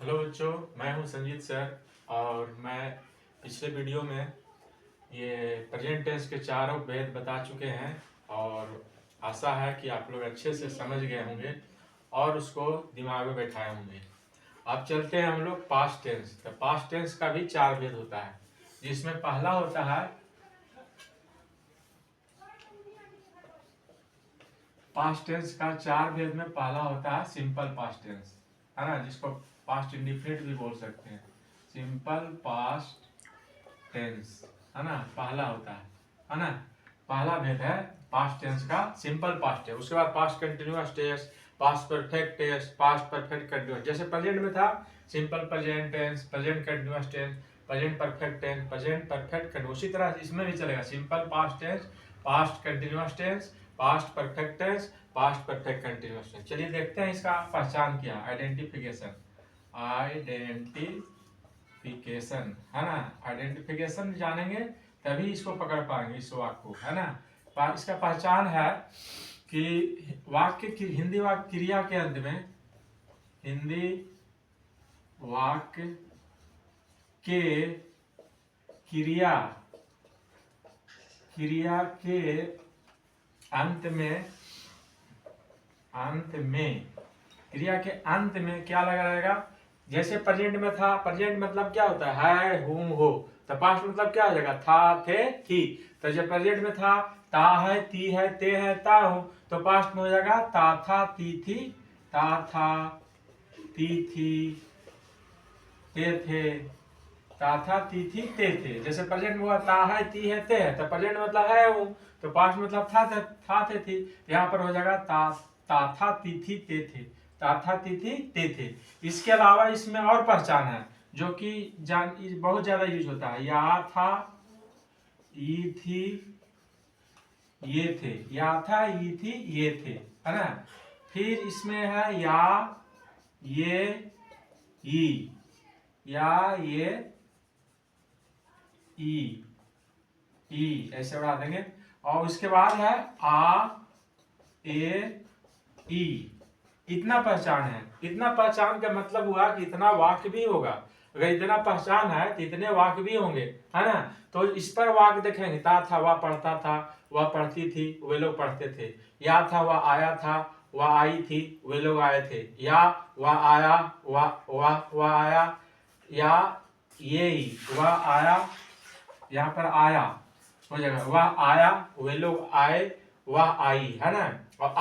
Hello बच्चों, मैं हूं संजीत सर। और मैं पिछले वीडियो में ये प्रेजेंट टेंस के चारों भेद बता चुके हैं और आशा है कि आप लोग अच्छे से समझ गए होंगे और उसको दिमाग में बैठाए होंगे। अब चलते हैं हम लोग पास्ट टेंस। तो पास्ट टेंस का भी चार भेद होता है, जिसमें पहला होता है पास्ट टेंस का चार भेद में पहला होता है सिंपल पास्ट टेंस, है ना, जिसको पास्ट इंडिफिनिट भी बोल सकते हैं। सिंपल पास्ट टेंस, है ना, पहला होता है ना। पहला भेद है पास्ट टेंस का सिंपल पास्ट टेंस। उसके बाद past continuous tense, past perfect tense, past perfect continuous. जैसे प्रेजेंट में था simple present tense, present continuous tense, present perfect tense, present perfect continuous. उसी तरह इसमें भी चलेगा simple past tense, past continuous tense, past perfect tense, past perfect continuous tense. चलिए देखते हैं इसका पहचान क्या, आइडेंटिफिकेशन। आइडेंटिफिकेशन, है ना, आइडेंटिफिकेशन जानेंगे तभी इसको पकड़ पाएंगे इस वाक्य को, है ना। इसका पहचान है कि वाक्य की हिंदी वाक्य क्रिया के अंत में, हिंदी वाक्य के क्रिया के अंत में क्रिया के अंत में क्या लगा रहेगा। जैसे प्रेजेंट में था, प्रेजेंट मतलब क्या होता है हूं हो। तो पास्ट मतलब क्या हो जाएगा, था थे थी। तो जब प्रेजेंट में था ता है, ती है, ते है, ता हूं, तो पास्ट में हो जाएगा ता था, ती थी, ता था, ती थी, ते थे, ता था, ती थी, ते थे। जैसे प्रेजेंट में हुआ ता है, ती है, ते है, तो प्रेजेंट मतलब है हूं, तो पास्ट मतलब था थे थी। यहाँ पर हो जाएगा ता था, ती थी, ते थे, ता था, ती थी, ते थे। इसके अलावा इसमें और पहचान है जो कि बहुत ज्यादा यूज होता है। या था, ई थी, ये थे, या था, ई थी, ये थे, है ना। फिर इसमें है या, ये, ई, या, ये, ई ऐसे बढ़ा देंगे। और उसके बाद है आ, ए, ई। इतना पहचान है। इतना पहचान का मतलब हुआ कि इतना वाक्य भी होगा। अगर इतना पहचान है तो इतने वाक्य भी होंगे, है ना। तो इस पर वाक्य देखेंगे, ता था वह पढ़ता था, वह पढ़ती थी, वे लोग पढ़ते थे। या था वह आया था, वह आई थी, वे लोग आए थे। या वह आया, वह आया। या ये वह आया, यहाँ पर आया हो जाएगा, वह आया, वे लोग आए, वह आई, है ना। और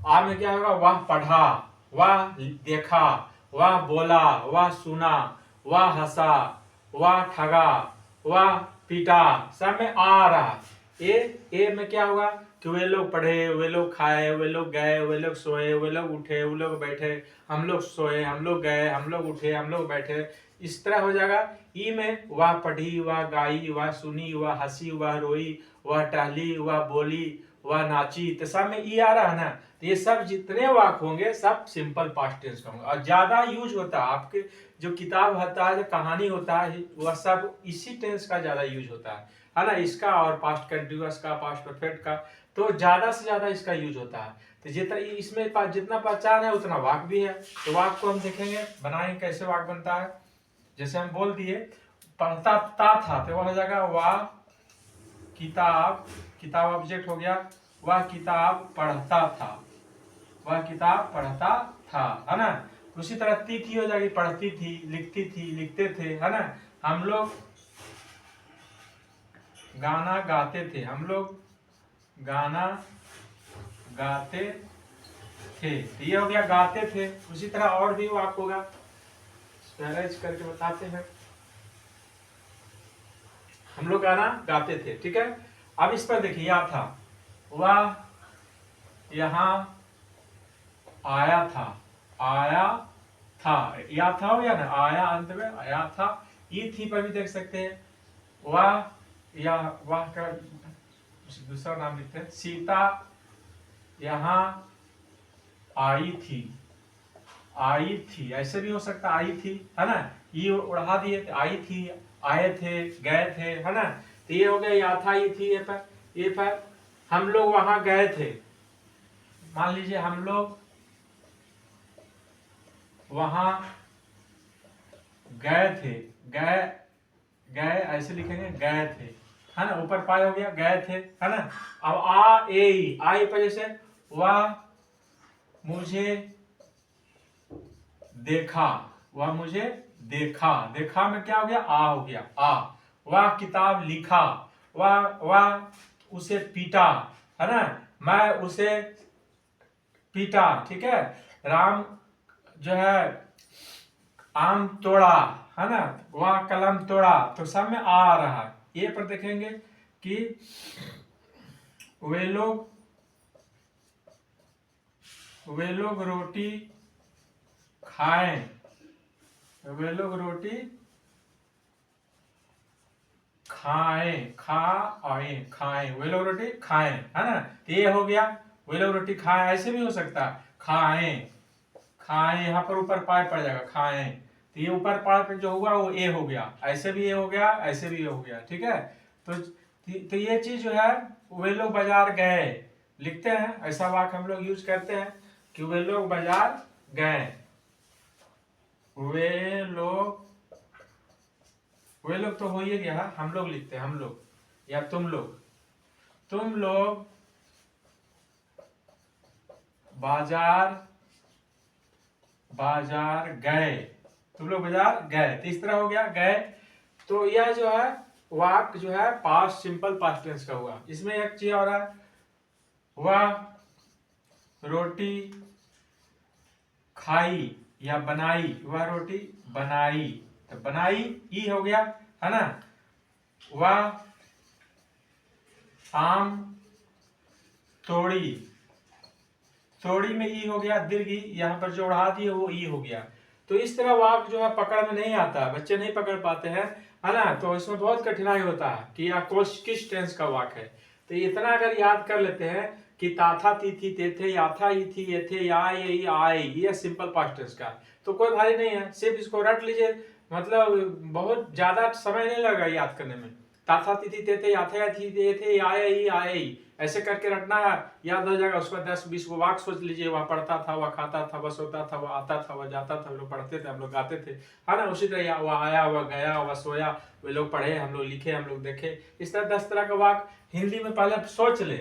आ में क्या होगा, वह पढ़ा, वह देखा, वह बोला, वह सुना, वह हंसा, वह ठगा, वह पीटा, सब में आ रहा। ए में क्या होगा कि वे लोग पढ़े, वे लोग खाए, वे लोग गए, वे लोग सोए, वे लोग उठे, वे लोग बैठे, हम लोग सोए, हम लोग गए, हम लोग उठे, हम लोग बैठे। इस तरह हो जाएगा। ई में वह पढ़ी, वह गाई, वह सुनी, वह हंसी, वह रोई, वह टहली, वह बोली, वह नाची। तो सब में ई आ रहा है ना। तो ये सब जितने वाक्य होंगे सब सिंपल पास्ट टेंस का होंगे। और ज्यादा यूज होता है आपके जो किताब होता है, जो कहानी होता है, वह सब इसी टेंस का ज्यादा यूज होता है ना। इसका और पास्ट कंटिन्यूअस का, पास्ट परफेक्ट का, तो ज्यादा से ज्यादा इसका यूज होता है। तो जितना इसमें जितना पहचान है उतना वाक्य भी है। तो वाक्य को हम देखेंगे, बनाएंगे कैसे वाक्य बनता है। जैसे हम बोल दिए पढ़ता था, तो वह हो जाएगा वह किताब, किताब ऑब्जेक्ट हो गया, वह किताब पढ़ता था, वह किताब पढ़ता था, है ना। उसी तरह थी हो जाएगी, पढ़ती थी, लिखती थी, लिखते थे, है ना। हम लोग गाना गाते थे, हम लोग गाना गाते थे, तो ये हो गया गाते थे। उसी तरह और भी वाक्य होगा, करके बताते हैं। हम लोग गाना गाते थे, ठीक है। अब इस पर देखिए, या था, वह यहाँ आया था, आया था, या था हो या ना, आया अंत में आया था। ई थी पर भी देख सकते हैं, वह या वह का दूसरा नाम लिखते हैं, सीता यहाँ आई थी, आई थी, ऐसे भी हो सकता आई थी, है ना। ये उड़ा दिए, आई थी, आए थे, गए थे, है ना। तो ये हो गया या था, ये थी, ये पर हम लोग वहां गए थे। मान लीजिए हम लोग वहां गए थे, गए गए ऐसे लिखेंगे, गए थे, है ना, ऊपर पाए हो गया, गए थे, है ना। अब आ ए ई, आ ई पर जैसे वह मुझे देखा, वह मुझे देखा, देखा में क्या हो गया, आ हो गया, आ। वह किताब लिखा, वह उसे पीटा, है ना, मैं उसे पीटा, ठीक है। राम जो है आम तोड़ा, है ना, वह कलम तोड़ा, तो सब में आ रहा है। ये पर देखेंगे कि वे लोग रोटी खाएं, वे लोग रोटी खाएं, खाएं, वे लोग रोटी खाएं, है ना। तो ये हो गया, वे लोग रोटी खाएं, ऐसे भी हो सकता है, खाएं, खाएं, यहाँ पर ऊपर पाए पड़ जाएगा, खाएं, तो ये ऊपर पाए पे जो हुआ वो ए हो गया, ऐसे भी ये हो गया, ऐसे भी ये हो गया, ठीक है। तो ये चीज जो है, वे लोग बाजार गए, लिखते हैं, ऐसा वाक्य हम लोग यूज करते हैं कि वे लोग बाजार गए, वे लोग, वे लोग तो हो ही गया, हम लोग लिखते हैं, हम लोग या तुम लोग बाजार गए, तुम लोग बाजार गए, तो इस तरह हो गया गए। तो यह जो है वाक्य जो है पास्ट सिंपल पास्ट टेंस का हुआ। इसमें एक चीज और है, वह रोटी खाई या बनाई, वह रोटी बनाई, तो बनाई ई हो गया, है ना। वह आम तोड़ी, तोड़ी में ई हो गया, दीर्घ ई, यहाँ पर जो उड़ा दिए वो ई हो गया। तो इस तरह वाक्य जो है पकड़ में नहीं आता, बच्चे नहीं पकड़ पाते हैं, है ना। तो इसमें बहुत कठिनाई होता है कि यह किस टेंस का वाक्य है। तो इतना अगर याद कर लेते हैं कि ताथा ती थी ते थे, याथा ई थी ये थे, या ये आए, ये सिंपल पास्ट टेंस का, तो कोई भारी नहीं है, सिर्फ इसको रट लीजिए, मतलब बहुत ज्यादा समय नहीं लगेगा याद करने में। ताथा तिथि ते थे, याथा थी ते थे, आए ऐसे करके रटना है, याद हो जाएगा। उसके बाद 10-20 को वाक्य सोच लीजिए, वह पढ़ता था, वह खाता था, वह सोता था, वह आता था, वह जाता था, हम लोग पढ़ते थे, हम लोग गाते थे, है ना। उसी तरह वह आया, वह गया, वह सोया, वे लोग पढ़े, हम लोग लिखे, हम लोग देखे। इस तरह 10 तरह का वाक्य हिंदी में पहले सोच ले,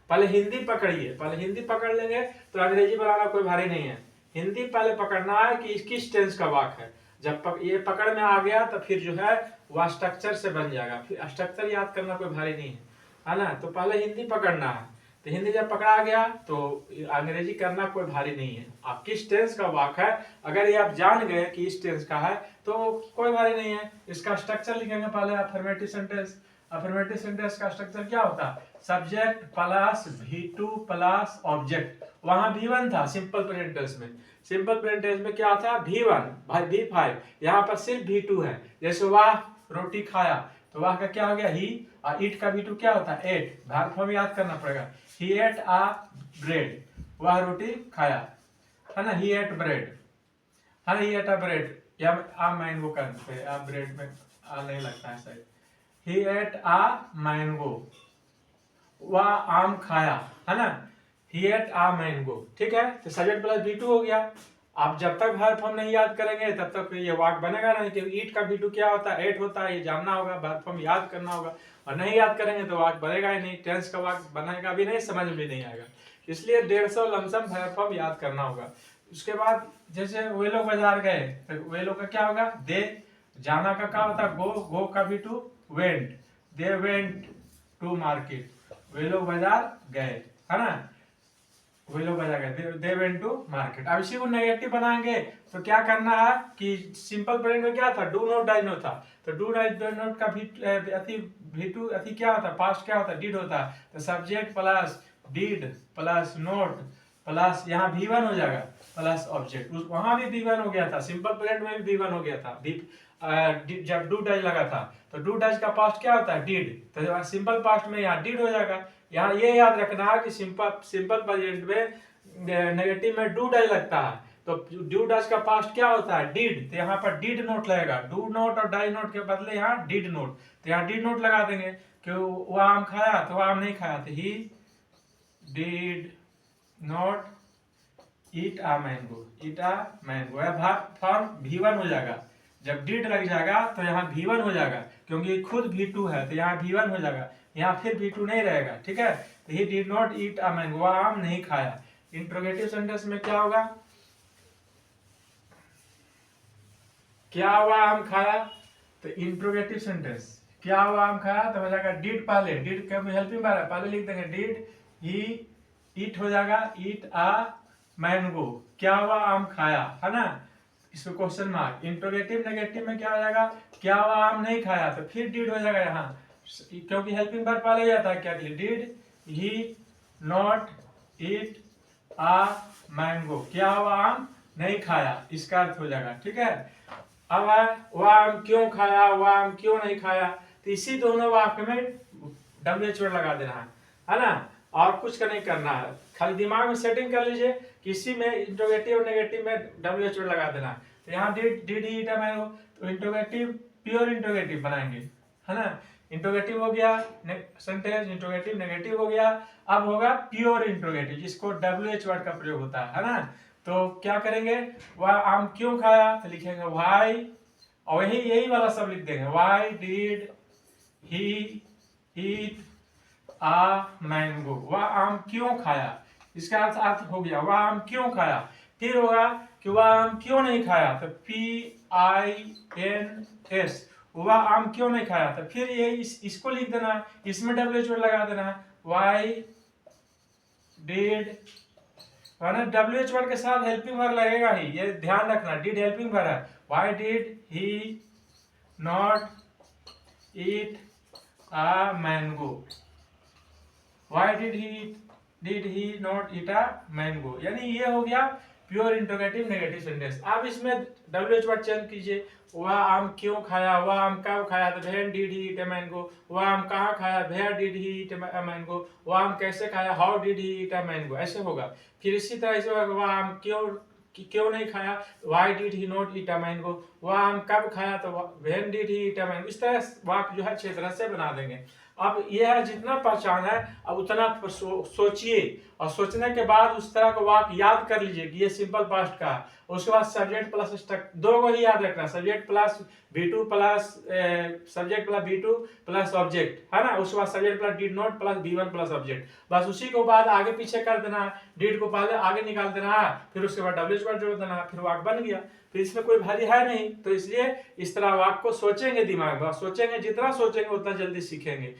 पहले हिंदी पकड़िए, पहले हिंदी पकड़ लेंगे तो अंग्रेजी बनाना कोई भारी नहीं है। हिंदी पहले पकड़ना है कि किस टेंस का वाक्य है, जब ये पकड़ में आ गया तो फिर जो है वह स्ट्रक्चर से बन जाएगा, फिर स्ट्रक्चर याद करना कोई भारी नहीं है ना। तो पहले हिंदी पकड़ना है, तो हिंदी जब पकड़ा गया तो अंग्रेजी करना कोई भारी नहीं है। आप किस टेंस का वाक्य है, अगर ये आप जान गए कि इस टेंस का है तो कोई भारी नहीं है। इसका स्ट्रक्चर लिखेंगे पहले, अफर्मेटिव सेंटेंस। अफर्मेटिव सेंटेंस का स्ट्रक्चर क्या होता है, subject plus V2 plus object. वहां V1 था सिंपल प्रेजेंट टेंस में, सिंपल प्रेजेंट टेंस में क्या था, V1 भाई V5, यहाँ पर सिर्फ V2 है। जैसे वह रोटी खाया, तो वह का क्या हो गया, ही, और ईट का V2 क्या होता है, एट, वर्ब फॉर्म याद करना पड़ेगा। ही एट आ ब्रेड, वह रोटी खाया, है ना, ही एट ब्रेड, है ना, ही एट आ ब्रेड, या आ मैंगो करते हैं, आ ब्रेड में आ नहीं लगता है शायद। ही एट आ मैंगो, वह आम खाया, है ना, ही एट आ मैंगो, ठीक है। तो सब्जेक्ट प्लस V2 हो गया। आप जब तक वर्ब फॉर्म नहीं याद करेंगे तब तक ये वाक्य बनेगा नहीं, क्योंकि ईट का V2 क्या होता है, एट होता है, ये जानना होगा, वर्ब फॉर्म याद करना होगा, और नहीं याद करेंगे तो वाक्य बनेगा ही नहीं, टेंस का वाक्य बनेगा भी नहीं, समझ में भी नहीं आएगा। इसलिए 150 लमसम वर्ब फॉर्म याद करना होगा। उसके बाद जैसे वे लोग बाजार गए, तो वे लोग का क्या होगा, दे, जाना का क्या होता है, गो का V2 went, they went to market, वे लोग बाजार गए, है ना, वे लोग बाजार गए, दे वेंट टू मार्केट। अब इसी को नेगेटिव बनाएंगे तो क्या करना है कि सिंपल प्रेजेंट में क्या था, डू नॉट डाई नॉट था, तो डू डाई नॉट का V2 अति क्या होता है, पास्ट क्या होता है, डिड होता है, तो subject plus did plus note plus यहाँ V1 हो जाएगा प्लस ऑब्जेक्ट, वहां भी V1 हो गया था, सिंपल प्रेजेंट में भी V1 हो गया था, जब डू डज लगा था, तो डू डज का पास्ट क्या होता है, डिड, तो सिंपल पास्ट में यहाँ डिड हो जाएगा। यहाँ ये याद रखना है कि सिंपल प्रेजेंट में नेगेटिव में डू डज लगता है, तो डू डज का पास्ट क्या होता है, डिड, तो यहाँ पर डिड नोट लगेगा, डू नोट और डाई नोट के बदले यहाँ डिड नोट, तो यहाँ डिड नोट लगा देंगे कि वो आम खाया, तो वो आम नहीं खाया, तो he did not eat a mango, eat a mango, या फॉर्म V1 हो जाएगा, जब डिड लग जाएगा तो यहाँ V1 हो जाएगा, क्योंकि खुद V2 है तो यहाँ V1 हो जाएगा, यहाँ फिर V2 नहीं रहेगा। ठीक है, ही did not eat a mango, वह आम नहीं खाया। इंट्रोगेटिव सेंटेंस में क्या होगा, क्या हुआ आम खाया, तो इंट्रोगेटिव सेंटेंस क्या हुआ आम खाया तो हो जाएगा डिड, पहले डिड कब हेल्पिंग वर्ब है, पहले लिख देंगे डिड ही ईट हो जाएगा ईट आ मैंगो, क्या हुआ आम खाया, है ना, इसको क्वेश्चन मार्क। इंट्रोगेटिव नेगेटिव में क्या हो जाएगा, क्या हुआ आम नहीं खाया, तो फिर डिड हो जाएगा यहाँ, क्योंकि हेल्पिंग वर्ब पहले ही आता है, क्या did he not eat a mango, क्या हुआ आम नहीं खाया, इसका अर्थ हो जाएगा। ठीक है, अब है वह आम क्यों खाया, वह आम क्यों नहीं खाया, तो इसी दोनों वाक्य में WH वर्ड लगा देना है ना, और कुछ का नहीं करना है, खाली दिमाग में सेटिंग कर लीजिए किसी में इंट्रोगेटिव और नेगेटिव में WH वर्ड लगा देना है। तो यहाँ did he eat a mango, तो इंट्रोगेटिव प्योर इंट्रोगेटिव बनाएंगे, है ना, इंट्रोगेटिव हो गया सेंटेंस, इंट्रोगेटिव नेगेटिव हो गया, अब होगा प्योर इंट्रोगेटिव जिसको WH वर्ड का प्रयोग होता है ना। तो क्या करेंगे, वह आम क्यों खाया, तो लिखेंगे व्हाई, और यही वाला सब लिख देंगे, why did he eat a mango, वह आम क्यों खाया, इसका अर्थ हो गया वह आम क्यों खाया। फिर होगा कि वह आम क्यों नहीं खाया, तो PINS, वह आम क्यों नहीं खाया, तो फिर ये इसको लिख देना, इसमें WH वर्ड लगा देना, व्हाई डिड, WH वर्ड के साथ हेल्पिंग वर्ब लगेगा ही, ये ध्यान रखना, डिड हेल्पिंग वर्ब है, why did he not eat a mango, why did he not eat a mango, यानी ये हो गया प्योर इंट्रोगेटिव नेगेटिव सेंटेंस। अब इसमें WH वर्ड चेंज कीजिए, वह आम क्यों खाया, वह आम कब खाया, तो where did he eat a mango, वह आम कहाँ खाया, where did he eat a mango, वह आम कैसे खाया, how did he eat a mango, ऐसे होगा। फिर इसी तरह से वह आम क्यों नहीं खाया, why did he not eat a mango, वह आम कब खाया, तो when did he eat a mango, इस तरह वाक्य जो है 6 तरह से बना देंगे। अब यह है जितना पहचान है, अब उतना सोचिए, और सोचने के बाद उस तरह का वाक्य याद कर लीजिए कि ये सिंपल पास्ट का है। उसके बाद सब्जेक्ट प्लस स्ट्रक्चर, दो को ही याद रखना, subject plus V2 plus subject plus V2 plus object, है ना, उसके बाद subject plus did not plus V1 plus object, बस उसी को बाद आगे पीछे कर देना है, डिड को पहले आगे निकाल देना है, फिर उसके बाद WH वर्ड जोड़ देना है, फिर वाक्य बन गया। फिर इसमें कोई भारी है नहीं, तो इसलिए इस तरह वाक्य को सोचेंगे, दिमाग में सोचेंगे, जितना सोचेंगे उतना जल्दी सीखेंगे।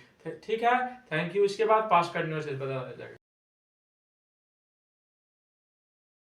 ठीक है, थैंक यू। इसके बाद पास्ट कंटिन्यूअस बता जाएगा।